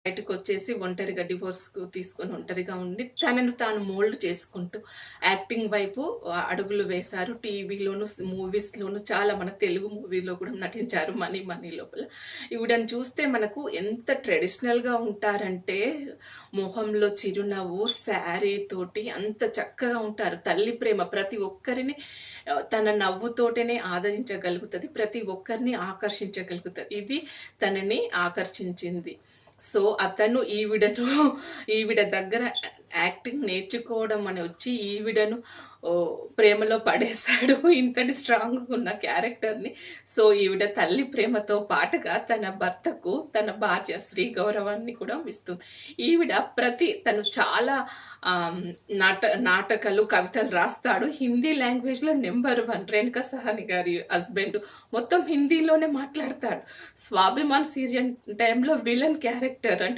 బయటకొచ్చేసి ఒంటరిగా డివోర్స్‌కు తీసుకొని ఒంటరిగా ఉండి తనను తాను మోల్డ్ చేసుకుంటూ యాక్టింగ్ వైపు అడుగులు వేశారు. టీవీలోను, మూవీస్‌లోను చాలా మన తెలుగు మూవీలో కూడా నటించారు 'మనీ మనీ' లోపల. ఈవిడని చూస్తే మనకు ఎంత ట్రెడిషనల్‌గా ఉంటారంటే మొహంలో చిరునవ్వు, శారీ తోటి అంత చక్కగా ఉంటారు. తల్లి ప్రేమ ప్రతి ఒక్కరిని తన నవ్వుతోటనే ఆదరించగలుగుతది. ప్రతి ఒక్కరిని ఆకర్షించగలుగుతది. ఇది తనని ఆకర్షించింది. సో, అతను ఈవిడ దగ్గర యాక్టింగ్ నేర్చుకోవడం అని వచ్చి ఈవిడను ప్రేమలో పడేశాడు. ఇంతటి స్ట్రాంగ్‌గా ఉన్న క్యారెక్టర్‌ని. సో, ఈవిడ తల్లి ప్రేమతో పాటుగా తన భర్తకు తన భార్య శ్రీ గౌరవాన్ని కూడా ఇస్తుంది. ఈవిడ తను చాలా నాటకాలు, కవితలు రాస్తాడు. హిందీ లాంగ్వేజ్‌లో నంబర్ 1 రేణుకా సహాని గారి హస్బెండ్. మొత్తం హిందీలోనే మాట్లాడతాడు. 'స్వాభిమాన్' సీరియల్ టైంలో విలన్ క్యారెక్టర్ అంటే